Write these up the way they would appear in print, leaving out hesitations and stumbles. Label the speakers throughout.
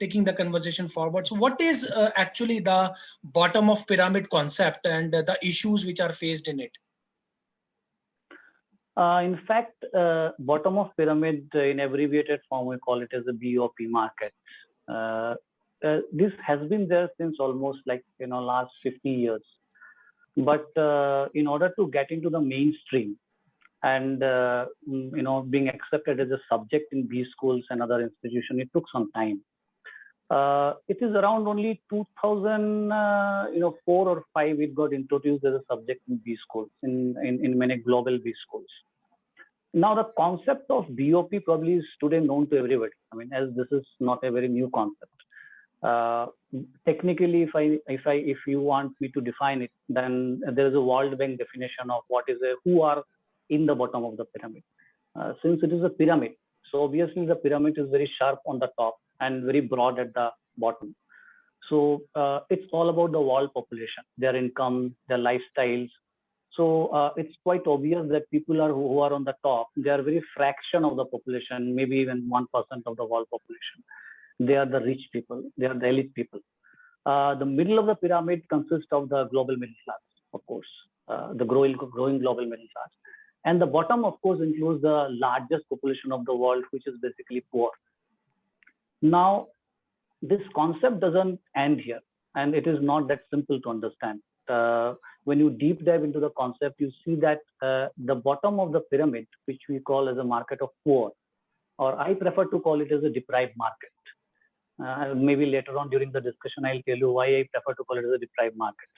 Speaker 1: taking the conversation forward. So what is actually the bottom of pyramid concept and the issues which are faced in it?
Speaker 2: In fact, bottom of pyramid in abbreviated form, we call it as a BOP market. This has been there since almost like, last 50 years. But in order to get into the mainstream and, being accepted as a subject in B schools and other institutions, it took some time. It is around only 2004 or 5 it got introduced as a subject in B schools, in many global B schools. Now the concept of BOP probably is today known to everybody. I mean, as this is not a very new concept. Technically, if you want me to define it, then there is a World Bank definition of who are in the bottom of the pyramid. Since it is a pyramid, so obviously the pyramid is very sharp on the top and very broad at the bottom. So it's all about the world population, their income, their lifestyles. So it's quite obvious that people who are on the top, they are very fraction of the population, maybe even 1% of the world population. They are the rich people, they are the elite people. The middle of the pyramid consists of the global middle class, of course, the growing global middle class. And the bottom, of course, includes the largest population of the world, which is basically poor. Now, this concept doesn't end here, and it is not that simple to understand. When you deep dive into the concept, you see that the bottom of the pyramid, which we call as a market of poor, or I prefer to call it as a deprived market. Maybe later on during the discussion, I'll tell you why I prefer to call it as a deprived market.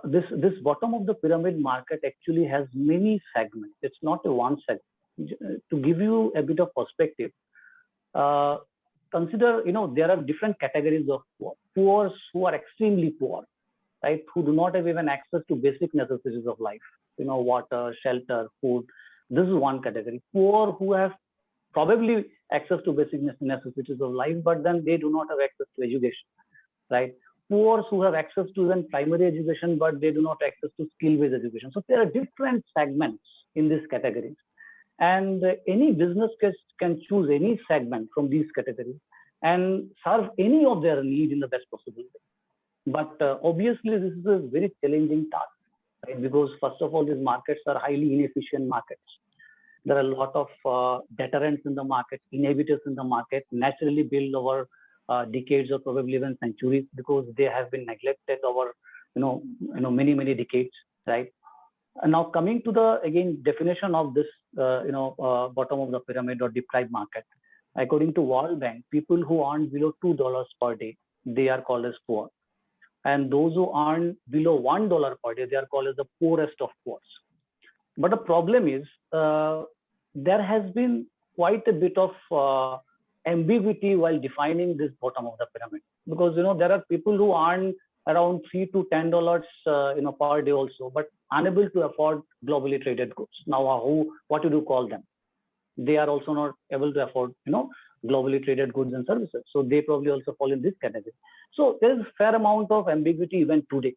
Speaker 2: This bottom of the pyramid market actually has many segments. It's not a one segment. To give you a bit of perspective, consider, there are different categories of poor. Poor who are extremely poor, right? Who do not have even access to basic necessities of life, water, shelter, food. This is one category. Poor who have probably access to basic necessities of life, but then they do not have access to education, right? Poor who have access to even primary education, but they do not have access to skill-based education. So there are different segments in these categories. And any business can choose any segment from these categories and serve any of their needs in the best possible way. But obviously, this is a very challenging task, right? Because first of all, these markets are highly inefficient markets. There are a lot of deterrents in the market, inhibitors in the market, naturally built over decades or probably even centuries, because they have been neglected over many decades, right? And now coming to the again definition of this bottom of the pyramid or deprived market, according to World Bank, people who earn below $2 per day, they are called as poor, and those who earn below $1 per day, they are called as the poorest of poor. But the problem is there has been quite a bit of ambiguity while defining this bottom of the pyramid, because there are people who earn around $3 to $10 per day also, but unable to afford globally traded goods. Now, what do you call them? They are also not able to afford globally traded goods and services, so they probably also fall in this category. So there is a fair amount of ambiguity even today.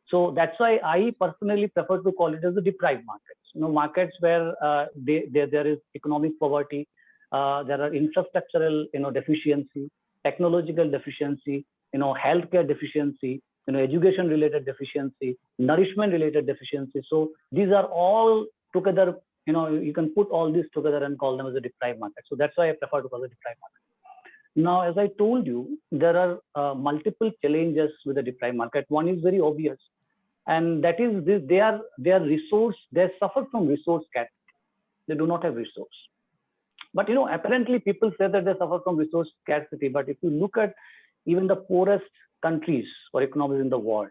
Speaker 2: So that's why I personally prefer to call it as a deprived markets. Markets where there is economic poverty, there are infrastructural deficiency, technological deficiency, healthcare deficiency, education related deficiency, nourishment related deficiency. So these are all together. You can put all these together and call them as a deprived market. So that's why I prefer to call it deprived market. Now, as I told you, there are multiple challenges with the deprived market. One is very obvious, and that is this: they are resource. They suffer from resource scarcity. They do not have resource. But apparently people say that they suffer from resource scarcity. But if you look at even the poorest countries or economies in the world,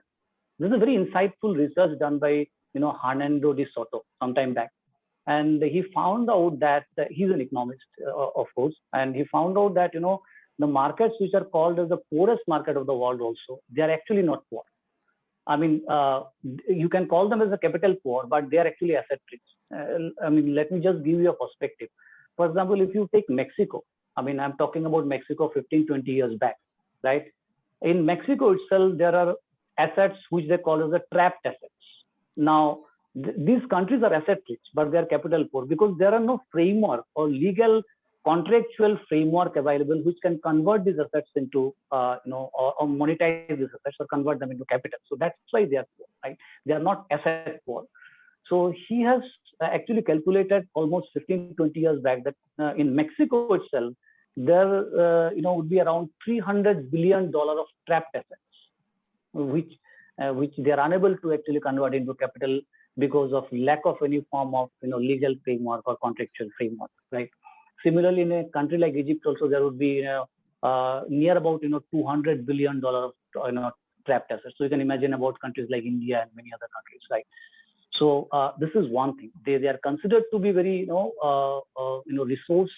Speaker 2: this is a very insightful research done by Hernando de Soto some time back, and he found out that he's an economist, of course, and he found out that the markets which are called as the poorest market of the world also, they are actually not poor. I mean, you can call them as a capital poor, but they are actually asset rich. Let me just give you a perspective. For example, if you take Mexico, I'm talking about Mexico 15, 20 years back, right? In Mexico itself, there are assets which they call as the trapped assets. Now, these countries are asset rich, but they are capital poor because there are no framework or legal contractual framework available which can convert these assets into, or monetize these assets or convert them into capital. So that's why they are poor, right? They are not asset poor. So he has actually calculated almost 15, 20 years back that in Mexico itself, there would be around $300 billion of trapped assets, which they are unable to actually convert into capital because of lack of any form of legal framework or contractual framework, right? Similarly, in a country like Egypt, also there would be near about $200 billion of trapped assets. So you can imagine about countries like India and many other countries, right? So this is one thing. They are considered to be very resource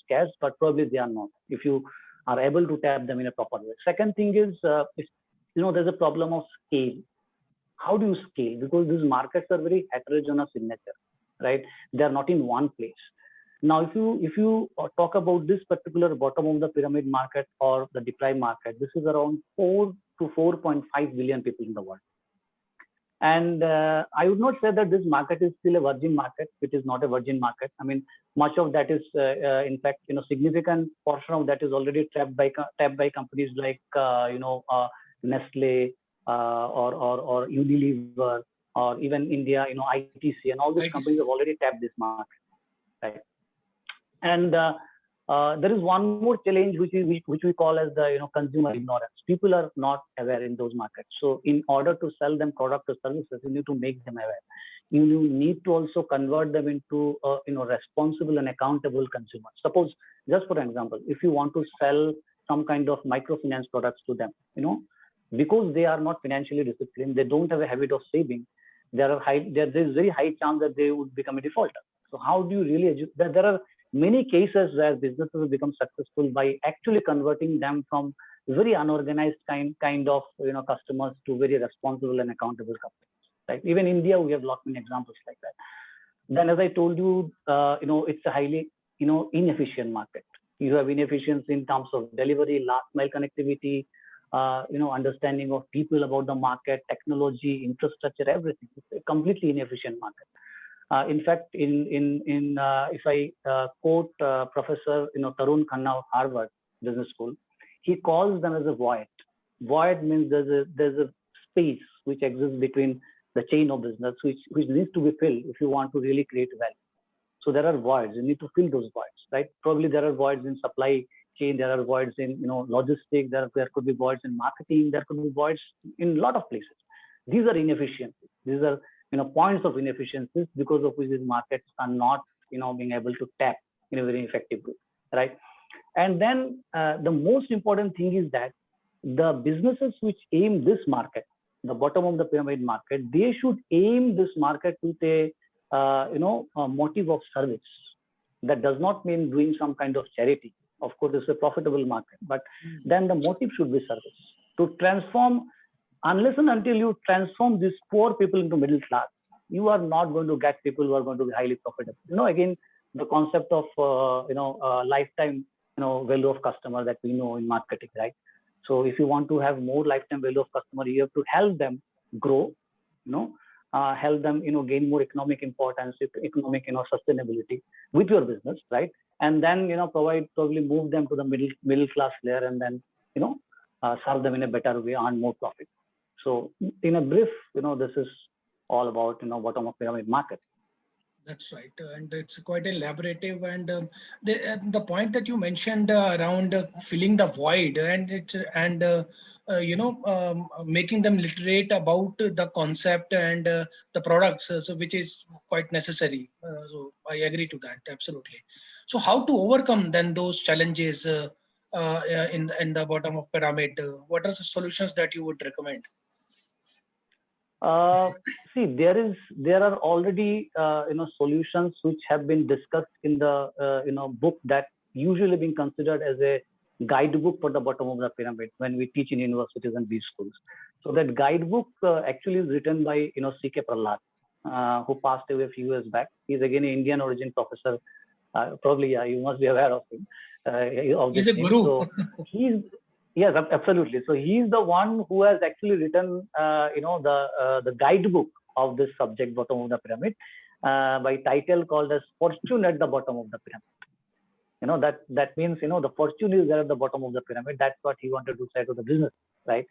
Speaker 2: scarce, but probably they are not if you are able to tap them in a proper way. Second thing is there's a problem of scale. How do you scale? Because these markets are very heterogeneous in nature, right? They are not in one place. Now, if you talk about this particular bottom of the pyramid market or the deprived market, this is around 4 to 4.5 billion people in the world. And I would not say that this market is still a virgin market. It is not a virgin market. I mean, much of that is, in fact, significant portion of that is already tapped by companies like, Nestle or Unilever, or even India, ITC, and all these companies have already tapped this market, right? And there is one more challenge which we call as the consumer ignorance. People are not aware in those markets. So in order to sell them product or services, you need to make them aware. You need to also convert them into responsible and accountable consumers. Suppose, just for example, if you want to sell some kind of microfinance products to them, because they are not financially disciplined, they don't have a habit of saving. There is very high chance that they would become a defaulter. So how do you really there are many cases where businesses have become successful by actually converting them from very unorganized kind of customers to very responsible and accountable customers. Right? Even in India, we have lots of examples like that. Then, as I told you, it's a highly inefficient market. You have inefficiency in terms of delivery, last mile connectivity, understanding of people about the market, technology, infrastructure, everything. It's a completely inefficient market. In fact, if I quote Professor Tarun Khanna of Harvard Business School, he calls them as a void. Void means there's a space which exists between the chain of business, which needs to be filled if you want to really create value. So there are voids. You need to fill those voids, right? Probably there are voids in supply chain. There are voids in logistics. There could be voids in marketing. There could be voids in a lot of places. These are inefficiencies. These are points of inefficiencies because of which these markets are not being able to tap in a very effective way, right? And then the most important thing is that the businesses which aim this market, the bottom of the pyramid market, they should aim this market with a motive of service. That does not mean doing some kind of charity. Of course, it's a profitable market, but then the motive should be service. To transform, unless and until you transform these poor people into middle class, you are not going to get people who are going to be highly profitable. Again, the concept of lifetime value of customer that we know in marketing, right? So if you want to have more lifetime value of customer, you have to help them grow, help them gain more economic importance, economic sustainability with your business, right? And then probably move them to the middle class layer, and then serve them in a better way, earn more profit. So in a brief, this is all about bottom of pyramid market.
Speaker 1: That's right, and it's quite elaborative. And the point that you mentioned around filling the void making them literate about the concept and the products, so which is quite necessary. So I agree to that, absolutely. So how to overcome then those challenges in the bottom of pyramid? What are the solutions that you would recommend?
Speaker 2: See, there are already solutions which have been discussed in the book that usually being considered as a guidebook for the bottom of the pyramid when we teach in universities and B schools. So that guidebook actually is written by C.K. Prahalad, who passed away a few years back. He's again an Indian origin professor. Probably you must be aware of him.
Speaker 1: He's a guru.
Speaker 2: So yes, absolutely. So he's the one who has actually written, the guidebook of this subject, bottom of the pyramid, by title called as "Fortune at the Bottom of the Pyramid." That means, the fortune is there at the bottom of the pyramid. That's what he wanted to say to the business, right?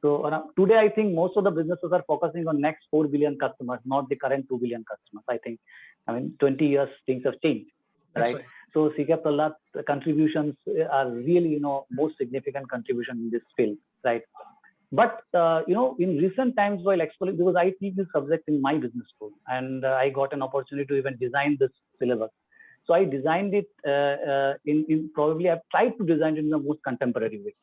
Speaker 2: So today, I think most of the businesses are focusing on next 4 billion customers, not the current 2 billion customers. I think, 20 years, things have changed, right? So CK Prahlad's contributions are really, most significant contribution in this field, right? But, in recent times while exploring, because I teach this subject in my business school, and I got an opportunity to even design this syllabus. So I designed it probably I've tried to design it in the most contemporary way.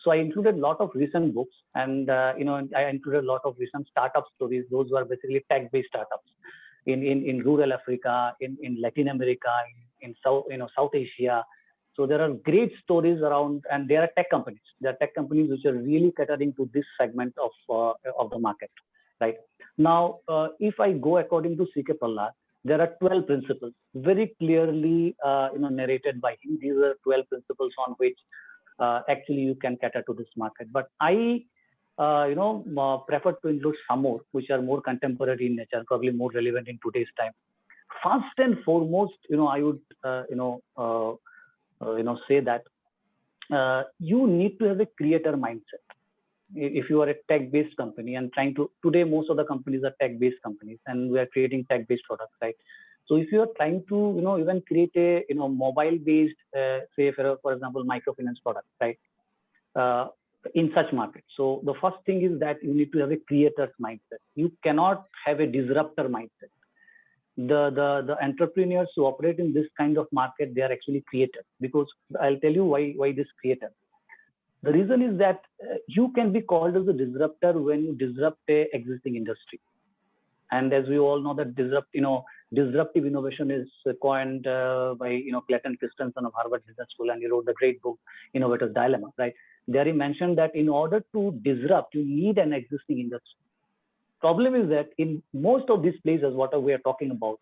Speaker 2: So I included a lot of recent books, and I included a lot of recent startup stories. Those were basically tech-based startups in rural Africa, in Latin America, in South Asia. So there are great stories around, and there are tech companies. There are tech companies which are really catering to this segment of the market, right? Now, if I go according to CK Prahlad, there are 12 principles very clearly narrated by him. These are 12 principles on which actually you can cater to this market. But I prefer to include some more which are more contemporary in nature, probably more relevant in today's time. First and foremost, I would say that you need to have a creator mindset. If you are a tech-based company and today most of the companies are tech-based companies, and we are creating tech-based products, right? So if you are trying to, even create a, mobile-based, say for example, microfinance product, right? In such markets. So the first thing is that you need to have a creator's mindset. You cannot have a disruptor mindset. The entrepreneurs who operate in this kind of market, they are actually creators, because I'll tell you why this creator. The reason is that you can be called as a disruptor when you disrupt a existing industry. And as we all know that disruptive innovation is coined by, Clayton Christensen of Harvard Business School, and he wrote the great book, Innovator's Dilemma, right? There he mentioned that in order to disrupt, you need an existing industry. Problem is that in most of these places, what we are talking about,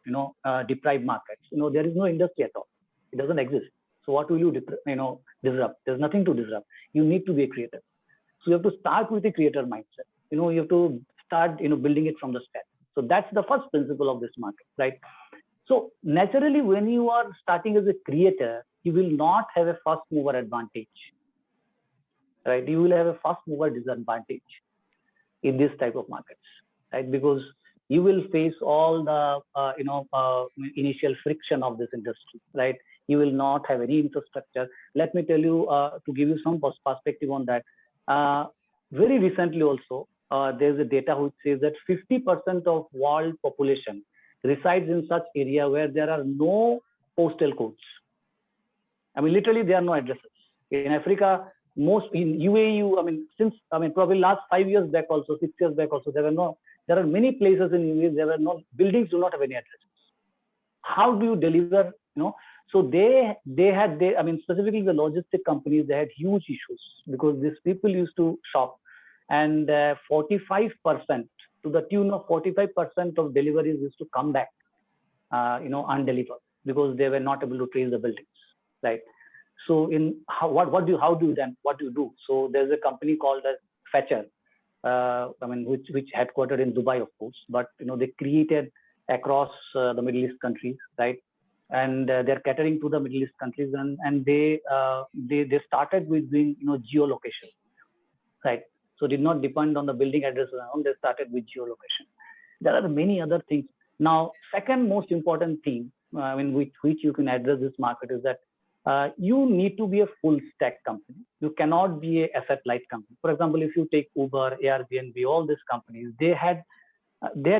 Speaker 2: deprived markets, there is no industry at all. It doesn't exist. So what will you, disrupt? There's nothing to disrupt. You need to be a creator. So you have to start with a creator mindset. You have to start, building it from the scratch. So that's the first principle of this market, right? So naturally, when you are starting as a creator, you will not have a first mover advantage, right? You will have a first mover disadvantage in this type of markets, right? Because you will face all the, initial friction of this industry, right? You will not have any infrastructure. Let me tell you, to give you some perspective on that. Very recently also, there's a data which says that 50% of world population resides in such area where there are no postal codes. Literally there are no addresses. In Africa, most in UAE, probably last 5 years back also, 6 years back also, there are many places in UAE, there were no buildings, do not have any addresses. How do you deliver, So specifically the logistic companies, they had huge issues because these people used to shop, and 45%, to the tune of 45% of deliveries used to come back, undelivered, because they were not able to trace the buildings, right? So what do you do? So there's a company called as Fetcher, which headquartered in Dubai, of course, but they created across the Middle East countries, right? And they're catering to the Middle East countries, and they started with doing geolocation, right? So did not depend on the building address alone. They started with geolocation. There are many other things. Now, second most important thing, which you can address this market is that you need to be a full stack company. You cannot be an asset light company. For example, if you take Uber, Airbnb, all these companies, they had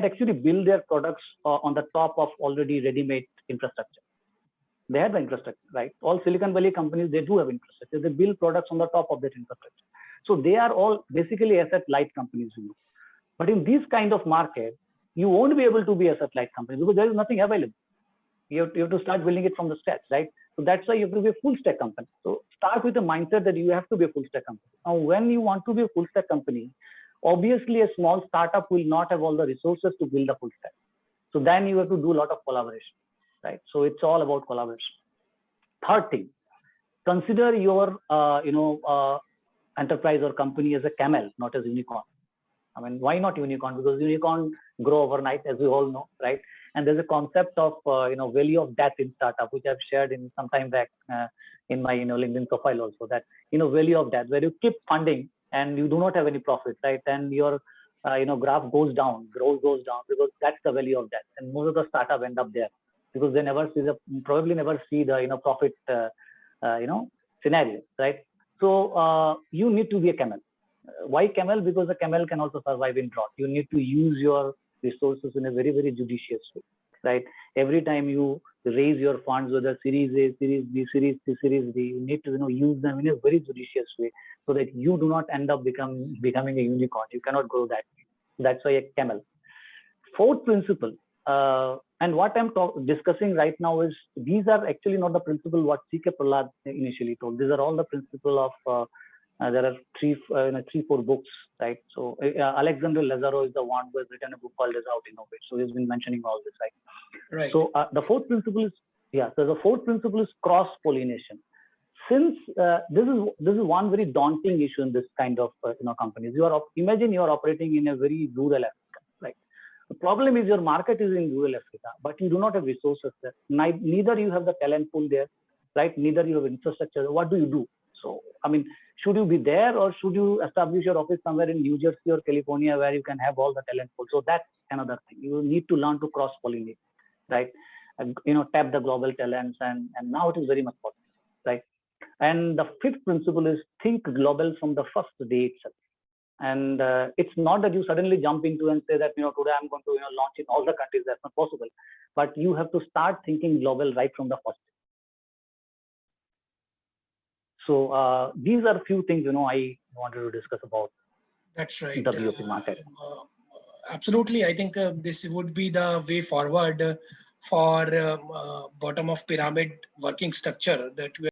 Speaker 2: actually built their products on the top of already ready-made infrastructure. They have the infrastructure, right? All Silicon Valley companies, they do have infrastructure. They build products on the top of that infrastructure. So they are all basically asset light companies. But in this kind of market, you won't be able to be asset light company because there is nothing available. You have to start building it from the scratch, right? So that's why you have to be a full stack company. So start with the mindset that you have to be a full stack company. Now, when you want to be a full stack company, obviously a small startup will not have all the resources to build a full stack. So then you have to do a lot of collaboration, right? So it's all about collaboration. Third thing, consider your enterprise or company as a camel, not as unicorn. Why not unicorn? Because unicorn grow overnight, as we all know, right? And there's a concept of value of death in startup, which I've shared in some time back in my LinkedIn profile also. That value of death, where you keep funding and you do not have any profit, right? And your graph goes down, goes down, because that's the value of death. And most of the startup end up there because they probably never see the profit scenario, right? So you need to be a camel. Why camel? Because a camel can also survive in drought. You need to use your resources in a very, very judicious way, right? Every time you raise your funds, whether Series A, Series B, Series C, Series D, you need to use them in a very judicious way so that you do not end up becoming a unicorn. You cannot grow that way. That's why a camel. Fourth principle, and what I'm discussing right now is these are actually not the principle what C.K. Prahalad initially told. These are all the principle of there are three, 4 books, right? So Alexander Lazaro is the one who has written a book called As How to Innovate. So he's been mentioning all this, right?
Speaker 1: Right.
Speaker 2: So the fourth principle is So the fourth principle is cross pollination. Since this is one very daunting issue in this kind of companies. Imagine you are operating in a very rural Africa, right? The problem is your market is in rural Africa, but you do not have resources there. Neither you have the talent pool there, right? Neither you have infrastructure. What do you do? So, I mean, should you be there or should you establish your office somewhere in New Jersey or California where you can have all the talent pool? So that's another thing. You need to learn to cross-pollinate, right? And, tap the global talents, and now it is very much possible, right? And the fifth principle is think global from the first day itself. And it's not that you suddenly jump into and say that, today I'm going to, launch in all the countries. That's not possible. But you have to start thinking global right from the first day. So these are a few things, I wanted to discuss about.
Speaker 1: That's right.
Speaker 2: The BOP market.
Speaker 1: Absolutely. I think this would be the way forward for bottom of pyramid working structure that we